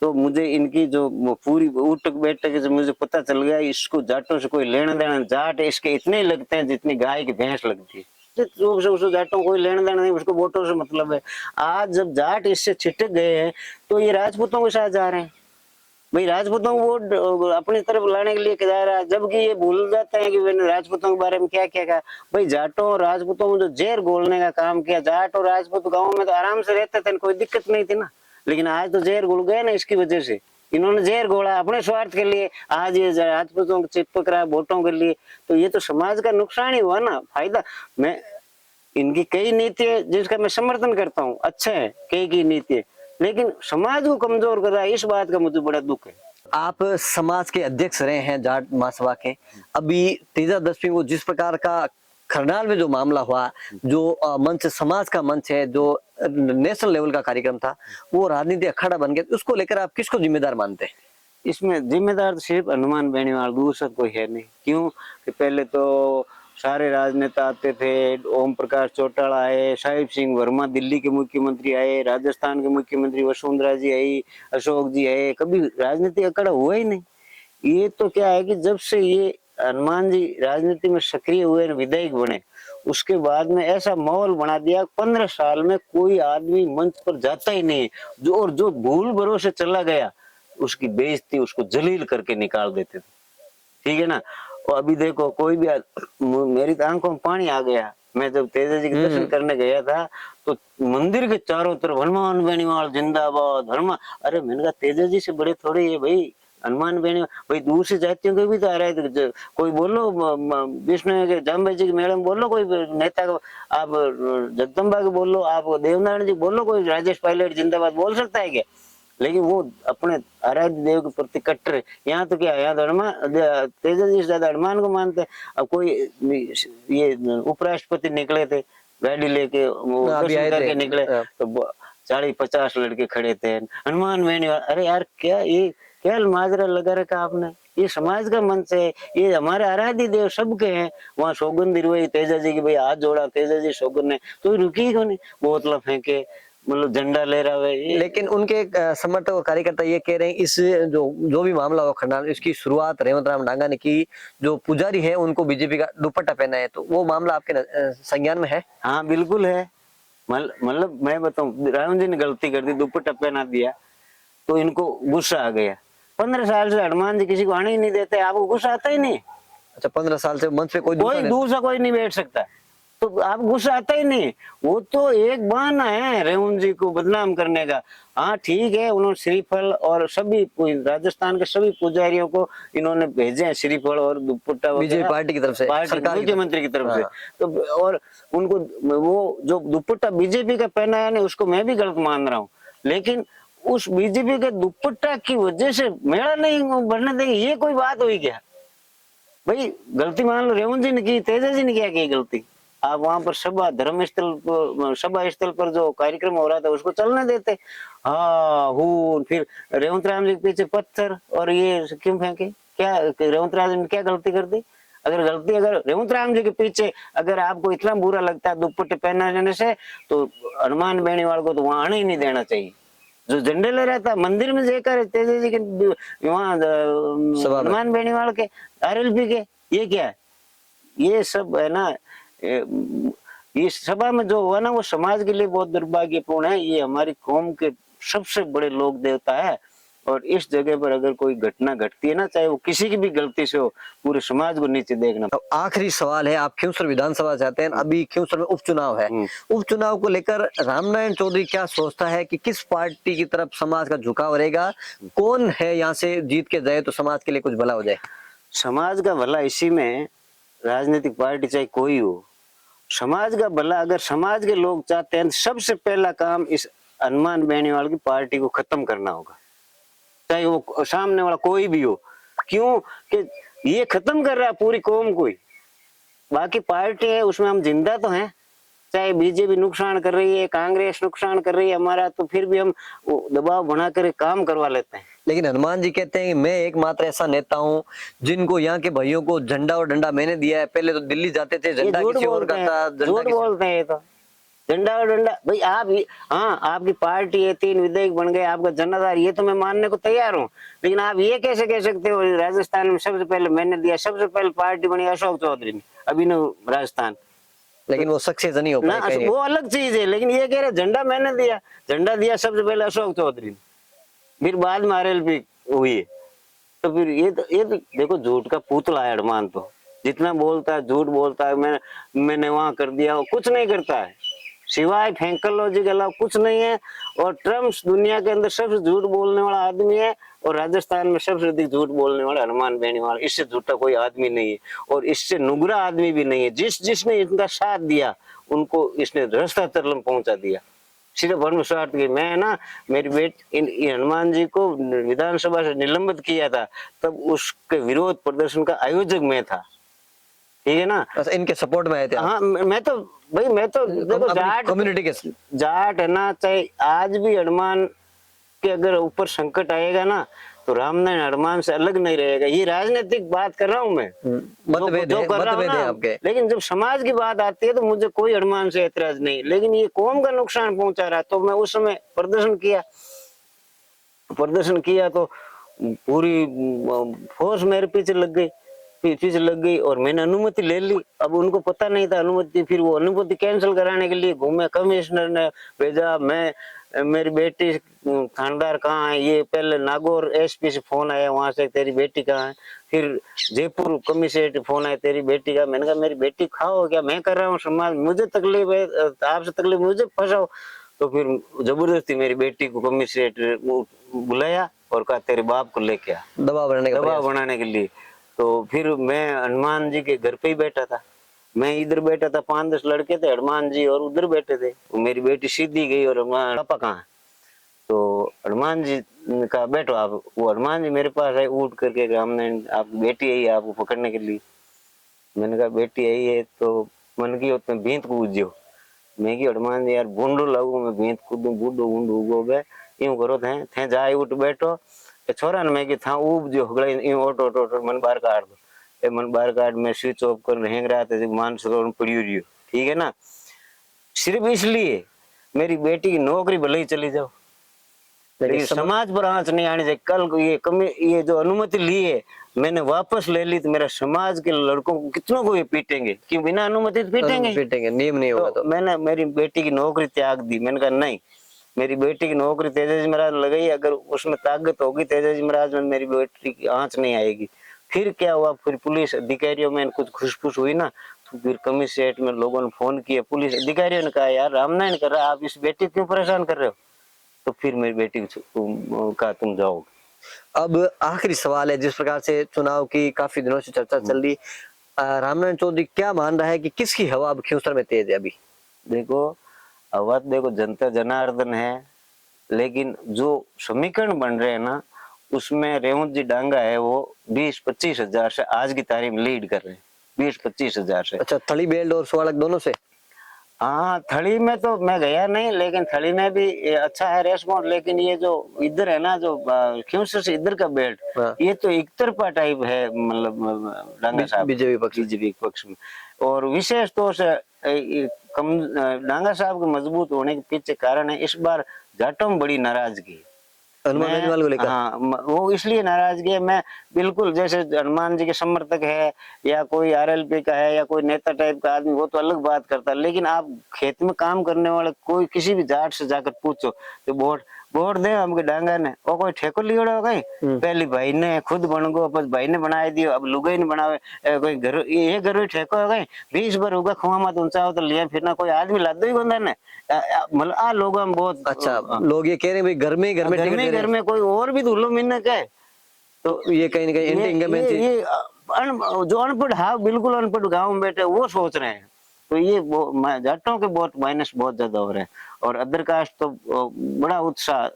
तो मुझे इनकी जो पूरी उठक बैठक से मुझे पता चल गया, इसको जाटों से कोई लेना देना, जाट इसके इतने लगते हैं जितनी गाय की भैंस लगती है, उसको जाटों कोई लेना देना नहीं, उसको वोटों से मतलब है। आज जब जाट इससे छिटक गए हैं, तो ये राजपूतों के साथ जा रहे हैं, भाई राजपूतों को वोट अपनी तरफ लाने के लिए जा रहा है, जबकि ये भूल जाते हैं कि मैंने राजपूतों के बारे में क्या क्या कहा। भाई जाटों और राजपूतों में जो जहर घोलने का काम किया, जाट और राजपूत गाँव में तो आराम से रहते थे, कोई दिक्कत नहीं थी ना, लेकिन आज तो जहर घुल गए ना, इसकी वजह से इन्होंने जहर घोला अपने स्वार्थ के लिए, आज ये राजपूतों को चिपक रहा है वोटों के लिए, तो ये तो समाज का नुकसान ही हुआ ना, फायदा। मैं इनकी कई नीति जिसका मैं समर्थन करता हूँ, अच्छा है कई की नीति, लेकिन समाज को कमजोर कर रहा है, इस बात का मुझे बड़ा दुख है। आप समाज के अध्यक्ष रहे हैं जाट महासभा के, अभी 13/10 को जिस प्रकार का करनाल में जो मामला हुआ, जो मंच समाज का मंच है, जो नेशनल लेवल का कार्यक्रम था, वो राजनीति अखाड़ा बन गया, उसको लेकर आप किसको जिम्मेदार मानते हैं? इसमें जिम्मेदार तो सिर्फ हनुमान बेनीवाल, दूसरा कोई है नहीं। क्यों कि पहले तो सारे राजनेता आते थे, ओम प्रकाश चौटाला आए, साहिब सिंह वर्मा दिल्ली के मुख्यमंत्री आए, राजस्थान के मुख्यमंत्री वसुंधरा जी आई, अशोक जी आए, कभी राजनीति अखाड़ा हुआ ही नहीं। ये तो क्या है कि जब से ये हनुमान जी राजनीति में सक्रिय हुए, विधायक बने, उसके बाद में ऐसा माहौल बना दिया, 15 साल में कोई आदमी मंच पर जाता ही नहीं, जो भूल भरोसे चला गया उसकी बेइज्जती, उसको जलील करके निकाल देते थे, ठीक है ना। और अभी देखो कोई भी मेरी आंखों में पानी आ गया, मैं जब तेजा जी के दर्शन करने गया था, तो मंदिर के चारों तरफ हनुमान बेनीवाल जिंदाबाद हनुमान, अरे मैंने कहा तेजा जी से बड़े थोड़े ये भाई हनुमान बेनीवाल, भाई दूसरी जातियों के भी तो आ रहे थे, कोई बोलो विष्णु के जाम्बे जी के मैडम बोलो, कोई नेता को आप जगदम्बा के बोलो, आप देवनारायण जी बोलो, कोई राजेश पायलट जिंदाबाद बोल सकता है क्या? लेकिन वो अपने आराध्य देव के प्रति कट्टर, यहाँ तो क्या, यहाँ तो हनुमान तेजा जी से ज्यादा हनुमान को मानते हैं। अब कोई ये उपराष्ट्रपति निकले थे गाड़ी लेके, दर्शन करके निकले, तो 40-50 लड़के खड़े थे, हनुमान बेनीवाल, अरे यार क्या ये क्या माजरा लगा रखा आपने, ये समाज का मंच है, ये हमारे आराध्य देव सबके हैं। वहाँ सौगंध हुई तेजा जी की, भाई हाथ जोड़ा तेजा जी सौगंध ने, तो रुकी क्यों नहीं, बोतला फेंके, मतलब झंडा ले रहा है। लेकिन उनके समर्थक और कार्यकर्ता ये कह रहे हैं इस जो भी मामला हुआ खरनाल, इसकी शुरुआत रेवंत राम डांगा ने की, जो पुजारी है उनको बीजेपी का दुपट्टा पहना है, तो वो मामला आपके संज्ञान में है? हाँ बिल्कुल है, मतलब मैं बताऊं, रावण जी ने गलती कर दी, दुपट्टा पहना दिया, तो इनको गुस्सा आ गया। 15 साल से हनुमान जी किसी को आने ही नहीं देते, आपको गुस्सा आता ही नहीं? अच्छा, 15 साल से मंच पे कोई दूसरा कोई नहीं बैठ सकता, तो आप गुस्सा आता ही नहीं। वो तो एक बहाना है रेवंत जी को बदनाम करने का। हाँ ठीक है, उन्होंने श्रीफल और सभी राजस्थान के सभी पुजारियों को इन्होंने भेजे हैं श्रीफल और दुपट्टा बीजेपी पार्टी की तरफ से, मुख्यमंत्री की तरफ से, तो और उनको वो जो दुपट्टा बीजेपी का पहना है ना, उसको मैं भी गलत मान रहा हूँ, लेकिन उस बीजेपी के दुपट्टा की वजह से मेला नहीं भरने देंगे, ये कोई बात हुई क्या? भाई गलती मान लो रेवंत जी ने की, तेजा जी ने क्या की गलती? आप वहां पर सभा सभा स्थल पर जो कार्यक्रम हो रहा था उसको चलने देते। हाँ फिर रेवंत राम जी के पीछे पत्थर और ये क्यों फेंके? क्या रेवंत राज ने क्या गलती कर दी? अगर रेवंत राम जी के पीछे अगर आपको इतना बुरा लगता है दुपट्टे पहनाने से, तो हनुमान बेनीवाल को तो वहां आने ही नहीं देना चाहिए। जो झंडे ले रहा था मंदिर में जाकर तेजा जी के वहाँ सभा में। हनुमान बेनीवाल के आरएलपी के, ये क्या है? ये सब है ना, इस सभा में जो हुआ ना वो समाज के लिए बहुत दुर्भाग्यपूर्ण है। ये हमारी कौम के सबसे बड़े लोक देवता है, और इस जगह पर अगर कोई घटना घटती है ना, चाहे वो किसी की भी गलती से हो, पूरे समाज को नीचे देखना। अब आखिरी सवाल है, आप खिंवसर विधानसभा चाहते हैं, अभी खिंवसर में उपचुनाव है, उपचुनाव को लेकर रामनारायण चौधरी क्या सोचता है कि किस पार्टी की तरफ समाज का झुकाव रहेगा, कौन है यहाँ से जीत के जाए तो समाज के लिए कुछ भला हो जाए? समाज का भला इसी में, राजनीतिक पार्टी चाहे कोई हो, समाज का भला अगर समाज के लोग चाहते हैं, सबसे पहला काम इस हनुमान बेनीवाल की पार्टी को खत्म करना होगा, चाहे वो सामने वाला कोई भी हो। क्यों कि ये खत्म कर रहा है पूरी कौम को ही। बाकी पार्टी है उसमें हम जिंदा तो हैं, चाहे बीजेपी नुकसान कर रही है, कांग्रेस नुकसान कर रही है हमारा, तो फिर भी हम दबाव बनाकर काम करवा लेते हैं। लेकिन हनुमान जी कहते हैं कि मैं एकमात्र ऐसा नेता हूँ जिनको यहाँ के भाइयों को झंडा और डंडा मैंने दिया है। पहले तो दिल्ली जाते थे, झंडा किसी और का था, झूठ बोलते हैं ये तो। झंडा और डंडा भाई आप, हाँ आपकी पार्टी है, 3 विधेयक बन गए, आपका जनाधार, ये तो मैं मानने को तैयार हूँ, लेकिन आप ये कैसे कह सकते हो राजस्थान में सबसे पहले मैंने दिया? सबसे पहले पार्टी बनी अशोक चौधरी ने, अभिनव राजस्थान, लेकिन वो सक्सेस नहीं हो ना पाए। वो अलग चीज है। लेकिन ये कह रहे झंडा मैंने दिया, झंडा दिया सबसे पहले अशोक चौधरी ने, फिर बाद में आरएलपी हुई है। तो फिर ये तो देखो झूठ का पुतला है हनुमान, तो जितना बोलता है झूठ बोलता है, मैंने वहां कर दिया, वो कुछ नहीं करता है सिवाय फैंकलॉजी के अलावा कुछ नहीं है। और ट्रम्प दुनिया के अंदर सबसे झूठ बोलने वाला आदमी है, और राजस्थान में सबसे अधिक झूठ बोलने वाला हनुमान बेनीवाल, इससे झूठा कोई आदमी नहीं है, और इससे नुगरा आदमी भी नहीं है। जिसने इनका साथ दिया उनको इसने रास्ता तरलम पहुंचा दिया, सिर्फ धर्म स्वार्थ की। मैं ना मेरी बेटी हनुमान जी को विधानसभा से निलंबित किया था, तब उसके विरोध प्रदर्शन का आयोजक मैं था, ठीक है ना। बस इनके सपोर्ट में आए थे? हाँ मैं तो भाई, मैं तो देखो जाट कम्युनिटी के जाट है ना, चाहे आज भी हनुमान के अगर ऊपर संकट आएगा ना, तो रामनारायण हनुमान से अलग नहीं रहेगा। ये राजनीतिक बात कर रहा हूँ मैं, मतभेद जो कर रहा हूँ ना, आपके। लेकिन जब समाज की बात आती है तो मुझे कोई हनुमान से एतराज नहीं, लेकिन ये कौम का नुकसान पहुंचा रहा, तो मैं उस समय प्रदर्शन किया तो पूरी फोर्स मेरे पीछे लग गई और मैंने अनुमति ले ली। अब उनको पता नहीं था अनुमति, फिर वो अनुमति कैंसिल कराने के लिए घूमे, कमिश्नर ने भेजा, मेरी बेटी थानेदार कहाँ है, ये पहले नागौर एसपी से फोन आया वहां से, तेरी बेटी कहाँ है, फिर जयपुर कमिश्नरेट फोन आया, तेरी बेटी का। मैंने कहा मेरी बेटी खाओ क्या, मैं कर रहा हूँ समाज, मुझे तकलीफ है, आपसे तकलीफ मुझे फंसाओ। तो फिर जबरदस्ती मेरी बेटी को कमिश्नरेट बुलाया और कहा तेरे बाप को लेके आ, दबाव बनाने के लिए। तो फिर मैं हनुमान जी के घर पे ही बैठा था, मैं इधर बैठा था, 5-10 लड़के थे, हनुमान जी और उधर बैठे थे। वो मेरी बेटी सीधी गई और पापा कहाँ है, तो हनुमान जी ने कहा बैठो आप। वो हनुमान जी मेरे पास आए उठ करके, रामनारायण आपकी बेटी आई है आपको पकड़ने के लिए। मैंने कहा बेटी आई है तो मन की उसमें भींत कूदो। मैं की हनुमान जी यार बूंदो लागू, मैं भींत कूदू बूढ़ो बूंदो उगो बे यूं करो थे जाए उठ बैठो। छोरा ने मैं की था उब जो हगड़े ओटो मन बाहर काट दो, ए मन बाहर काट, मैं स्विच ऑफ कर हेंग रहा था, मानसरोवर पड़ी रही, ठीक है ना। सिर्फ इसलिए मेरी बेटी की नौकरी भले ही चली जाओ, लेकिन समाज पर आंच नहीं आनी चाहिए। कल ये जो अनुमति ली है मैंने वापस ले ली, तो मेरा समाज के लड़कों को कितनों को ये पीटेंगे कि बिना अनुमति पीटेंगे, नियम नहीं होगा। तो मैंने मेरी बेटी की नौकरी त्याग दी। मैंने कहा नहीं, मेरी बेटी की नौकरी तेजाजी महाराज लगाई, अगर उसमें ताकत होगी तेजाजी महाराज में, मेरी बेटी की आंच नहीं आएगी। फिर क्या हुआ, फिर पुलिस अधिकारियों में कुछ खुशफुश हुई ना, तो फिर कमिश्नरेट में लोगों ने फोन किया, पुलिस अधिकारियों ने कहा यार रामनारायण कर रहा है, आप इस बेटी क्यों परेशान कर रहे हो, तो फिर मेरी बेटी का तुम जाओ। अब आखिरी सवाल है, जिस प्रकार से चुनाव की काफी दिनों से चर्चा चल रही, रामनारायण चौधरी क्या मान रहा है कि किसकी हवा अब खिंवसर में तेज है? अभी देखो हवा देखो जनता जनार्दन है, लेकिन जो समीकरण बन रहे हैं ना उसमें रेवंत जी डांगा है वो 20-25 हजार से आज की तारीख में लीड कर रहे हैं, 20-25 हजार से। अच्छा, थली बेल्ट और सुवालक दोनों से? हाँ, थड़ी में तो मैं गया नहीं, लेकिन थड़ी में भी ये अच्छा है रेस्पॉन्स। लेकिन ये जो इधर है ना, जो क्योंसर से इधर का बेल्ट, हाँ। ये तो एक तरफा टाइप है, मतलब डांगा साहब बीजेपी पक्ष में। बीजेपी पक्ष में। और विशेष तौर से डांगा साहब के मजबूत होने के पीछे कारण है, इस बार जाटों में बड़ी नाराजगी है। हनुमान बेनीवाल को लेकर। हाँ, वो इसलिए नाराजगी है। मैं बिल्कुल, जैसे हनुमान जी के समर्थक है या कोई आरएलपी का है या कोई नेता टाइप का आदमी, वो तो अलग बात करता है। लेकिन आप खेत में काम करने वाले कोई किसी भी जाट से जाकर पूछो तो वोट वोट दे हमके डांगा ने, वो कोई ठेको लियोड़ो गई पहली भाई ने खुद बन गो, बस भाई ने बनाए दियो, अब लुगाई ने बनावे। कोई घर ये घर ठेको हो गई 20 बार होगा खुआ मत ऊंचा हो तो लिया फिरना, कोई आदमी लादो ही गोंदा ने। मतलब आ लोगों में बहुत अच्छा, लोग ये कह रहे हैं भाई घर में टिकट दे रहे घर हैं। में कोई और भी धुलो मिलने का है। तो ये कहीं ना कहीं एंटी इंकम्बेंसी। ये जो अनपढ़, हाँ बिल्कुल अनपढ़ गांव में बैठे वो सोच रहे हैं। तो ये जाटों के बहुत माइनस बहुत ज्यादा हो रहे हैं। और अदर कास्ट तो बड़ा उत्साह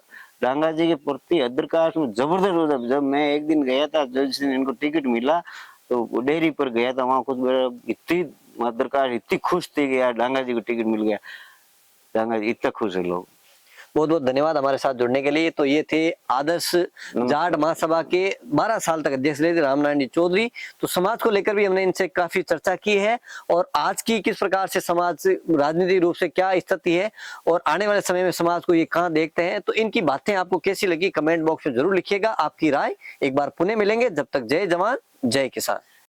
डांगा जी के प्रति, अदर कास्ट में जबरदस्त होता। जब मैं एक दिन गया था, जिस दिन इनको टिकट मिला तो डेयरी पर गया था, वहां कुछ इतनी अदर कास्ट इतनी खुश थी कि यार डांगा जी को टिकट मिल गया। डांगा जी इतना खुश है लोग। बहुत बहुत धन्यवाद हमारे साथ जुड़ने के लिए। तो ये थे आदर्श जाट महासभा के 12 साल तक अध्यक्ष रहे थे रामनारायण जी चौधरी। तो समाज को लेकर भी हमने इनसे काफी चर्चा की है, और आज की किस प्रकार से समाज राजनीतिक रूप से क्या स्थिति है और आने वाले समय में समाज को ये कहाँ देखते हैं। तो इनकी बातें आपको कैसी लगी कमेंट बॉक्स में जरूर लिखिएगा आपकी राय। एक बार पुनः मिलेंगे, जब तक जय जवान जय किसान।